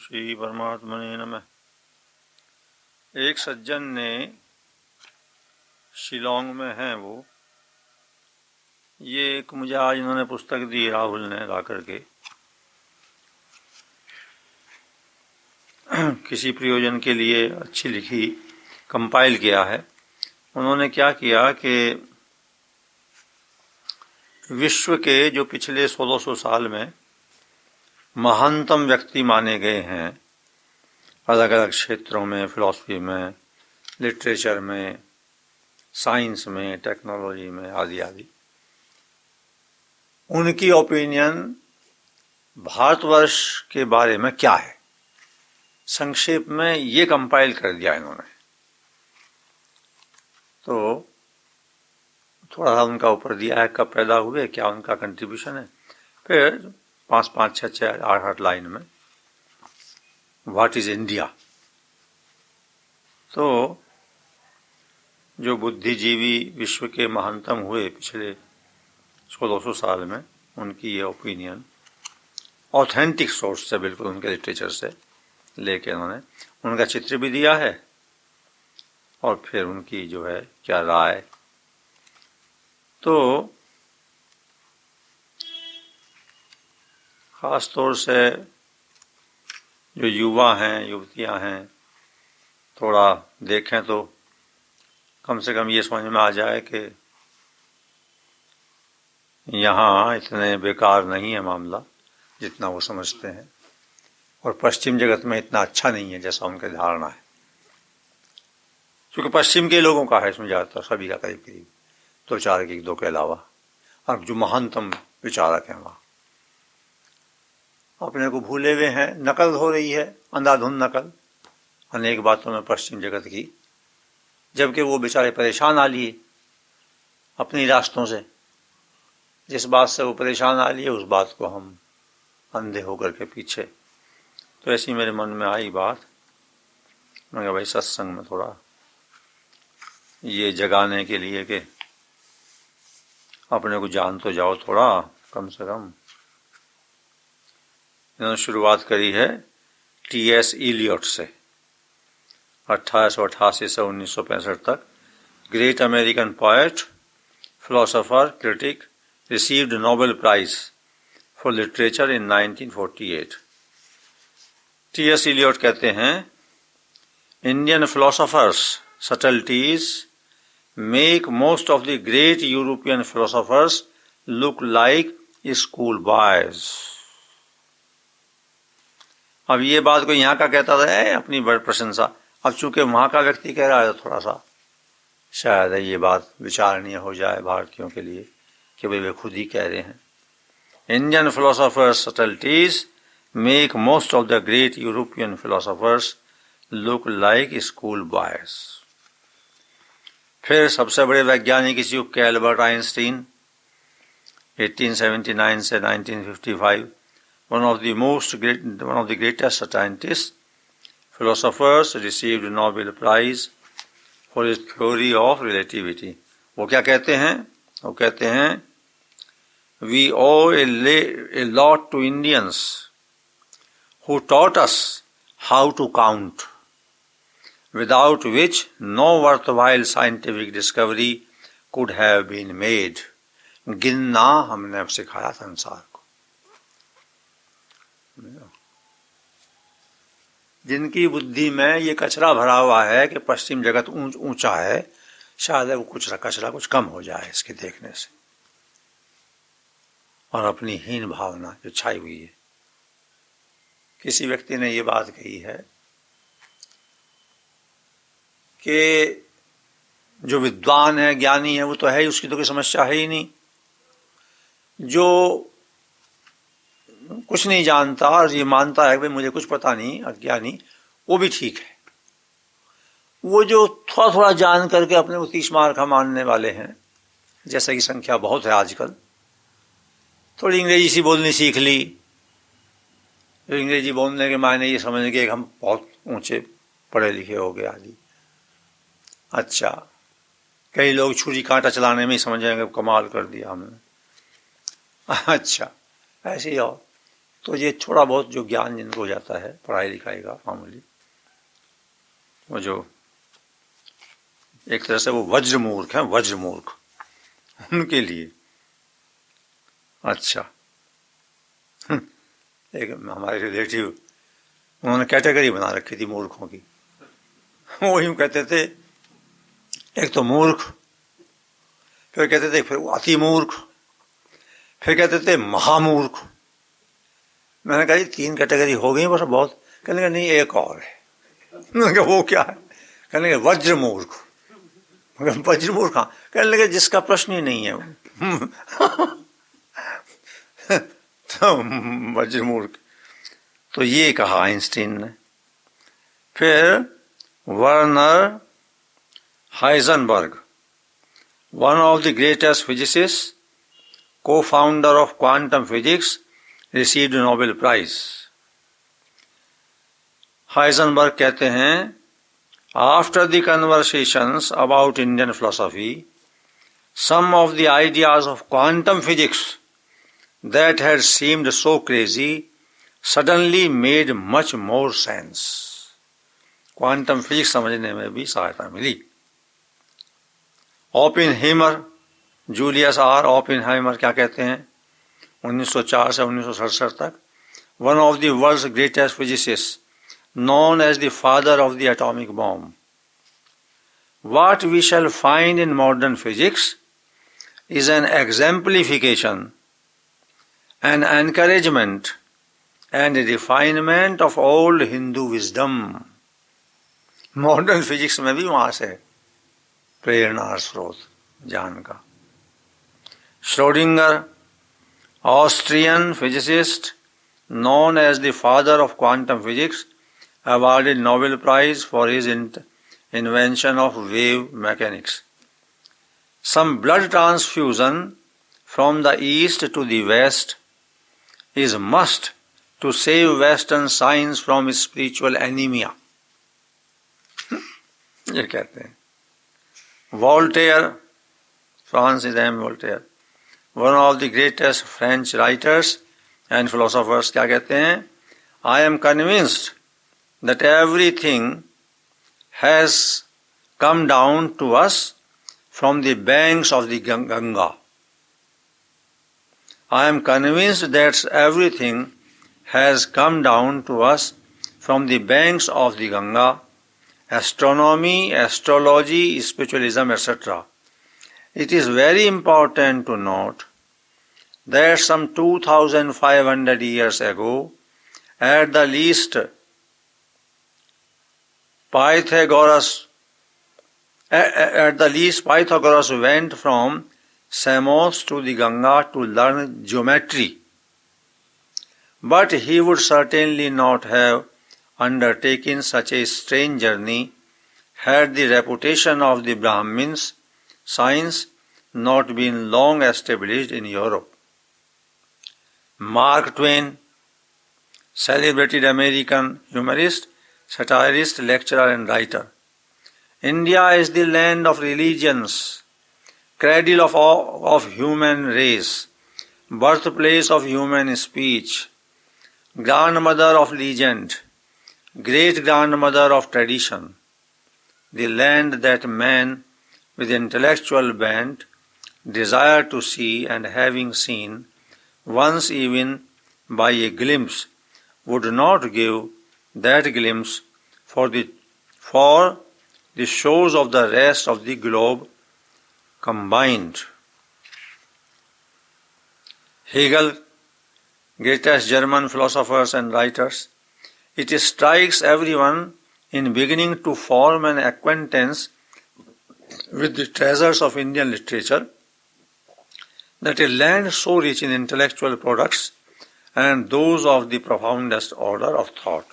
श्री परमात्मने नमः। एक सज्जन ने शिलोंग में हैं वो, ये एक मुझे आज इन्होंने पुस्तक दी, राहुल ने ला करके किसी प्रयोजन के लिए अच्छी लिखी, कंपाइल किया है। उन्होंने क्या किया कि विश्व के जो पिछले 1600 साल में महानतम व्यक्ति माने गए हैं अलग अलग क्षेत्रों में, फिलॉसफी में, लिटरेचर में, साइंस में, टेक्नोलॉजी में आदि आदि, उनकी ओपिनियन भारतवर्ष के बारे में क्या है, संक्षेप में ये कंपाइल कर दिया इन्होंने। तो थोड़ा सा उनका ऊपर दिया है, कब पैदा हुए, क्या उनका कंट्रीब्यूशन है, फिर 5-5, 6-6, 8-8 लाइन में व्हाट इज इंडिया। तो जो बुद्धिजीवी विश्व के महानतम हुए पिछले 1600 साल में, उनकी ये ओपिनियन ऑथेंटिक सोर्स से, बिल्कुल उनके लिटरेचर से लेके उन्होंने उनका चित्र भी दिया है और फिर उनकी जो है क्या राय। तो ख़ास तौर से जो युवा हैं, युवतियां हैं, थोड़ा देखें तो कम से कम ये समझ में आ जाए कि यहाँ इतने बेकार नहीं है मामला जितना वो समझते हैं, और पश्चिम जगत में इतना अच्छा नहीं है जैसा उनकी धारणा है। क्योंकि पश्चिम के लोगों का है इसमें ज़्यादातर, सभी का करीब करीब, 2-4 के 2 के अलावा, और जो महानतम विचारक हैं वहाँ अपने को भूले हुए हैं। नकल हो रही है, अंधाधुंध नकल अनेक बातों में पश्चिम जगत की, जबकि वो बेचारे परेशान आ लिए अपनी रास्तों से। जिस बात से वो परेशान आ लिए उस बात को हम अंधे होकर के पीछे। तो ऐसी मेरे मन में आई बात, मैं कहा भाई सत्संग में थोड़ा ये जगाने के लिए कि अपने को जान तो जाओ थोड़ा कम से कम। इन्होंने शुरुआत करी है T.S. इलियट से, 1888 से 1965 तक। Great American poet, philosopher, critic, received Nobel prize for literature in 1948। T.S. Eliot कहते हैं, Indian philosophers subtleties make most of the great European philosophers look like school boys। अब ये बात को यहाँ का कहता था अपनी बड़ी प्रशंसा, अब चूंकि वहाँ का व्यक्ति कह रहा है तो थोड़ा सा शायद ये बात विचारणीय हो जाए भारतीयों के लिए कि भाई वे खुद ही कह रहे हैं। Indian philosophers subtleties make most of the great European philosophers look like school boys। फिर सबसे बड़े वैज्ञानिक इस युग के एल्बर्ट आइंस्टीन, 1879 से 1955, one of the greatest scientists, philosophers, received Nobel Prize for his theory of relativity। वो क्या कहते हैं? वो कहते हैं, we owe a lot to Indians who taught us how to count, without which no worthwhile scientific discovery could have been made। गिनना हमने अब सिखाया संसार को। जिनकी बुद्धि में ये कचरा भरा हुआ है कि पश्चिम जगत ऊंचा है, शायद वो कुछ कचरा कुछ कम हो जाए इसके देखने से, और अपनी हीन भावना जो छाई हुई है। किसी व्यक्ति ने ये बात कही है कि जो विद्वान है, ज्ञानी है, वो तो है ही, उसकी तो कोई समस्या है ही नहीं। जो कुछ नहीं जानता और ये मानता है कि मुझे कुछ पता नहीं, अज्ञानी, वो भी ठीक है। वो जो थोड़ा थोड़ा जान करके अपने को 30 मार का मानने वाले हैं, जैसे कि संख्या बहुत है आजकल, थोड़ी अंग्रेजी सी बोलनी सीख ली, तो अंग्रेजी बोलने के मायने ये समझ के हम बहुत ऊंचे पढ़े लिखे हो गए आदि। अच्छा, कई लोग छुरी कांटा चलाने में ही समझेंगे कमाल कर दिया हमने। अच्छा, ऐसे ही और तो ये थोड़ा बहुत जो ज्ञान जिनको हो जाता है पढ़ाई लिखाई का मामूली, वो जो एक तरह से वो वज्र मूर्ख हैं, वज्र मूर्ख, उनके लिए। अच्छा, एक हमारे रिलेटिव, उन्होंने कैटेगरी बना रखी थी मूर्खों की। वो यूँ कहते थे, एक तो मूर्ख, फिर कहते थे फिर अति मूर्ख, फिर कहते थे महामूर्ख। मैंने कहा 3 कैटेगरी हो गई बस बहुत। कहने का नहीं, एक और है। मैंने कहा वो क्या है? कहने का वज्र मूर्ख। वज्र मूर्ख, हाँ। कहने लगे जिसका प्रश्न ही नहीं है। तो वज्र मूर्ख, तो ये कहा आइंस्टीन ने। फिर Werner Heisenberg, one of the greatest physicist, co-founder of quantum physics, received a Nobel Prize. Heisenberg कहते हैं, after the conversations about Indian philosophy, some of the ideas of quantum physics that had seemed so crazy suddenly made much more sense. Quantum physics समझने में भी सहायता मिली। Oppenheimer, Julius R Oppenheimer क्या कहते हैं? 1904 से 1967 तक, one of the world's greatest physicist, known as the father of the atomic bomb. What we shall find in modern physics is an exemplification, an encouragement, and a refinement of old Hindu wisdom. Modern physics में भी वहां से प्रेरणा स्रोत ज्ञान का। Schrodinger, Austrian physicist, known as the father of quantum physics, awarded Nobel Prize for his invention of wave mechanics. Some blood transfusion from the east to the west is must to save Western science from spiritual anemia. ये कहते हैं। Voltaire, Francis M Voltaire, one of the greatest French writers and philosophers, क्या कहते हैं? I am convinced that everything has come down to us from the banks of the Ganga. I am convinced that everything has come down to us from the banks of the Ganga, astronomy, astrology, spiritualism, etc. It is very important to note that some 2500 years ago, at the least, Pythagoras went from Samos to the Ganga to learn geometry, but he would certainly not have undertaken such a strange journey had the reputation of the Brahmins' science not been long established in Europe. Mark Twain, celebrated American humorist, satirist, lecturer and writer. India is the land of religions, cradle of human race, birthplace of human speech, grandmother of legend, great-grandmother of tradition, the land that man with intellectual bent desire to see, and having seen once even by a glimpse, would not give that glimpse for the shores of the rest of the globe combined. Hegel, greatest German philosophers and writers, it strikes everyone in beginning to form an acquaintance with the treasures of Indian literature that a land so rich in intellectual products and those of the profoundest order of thought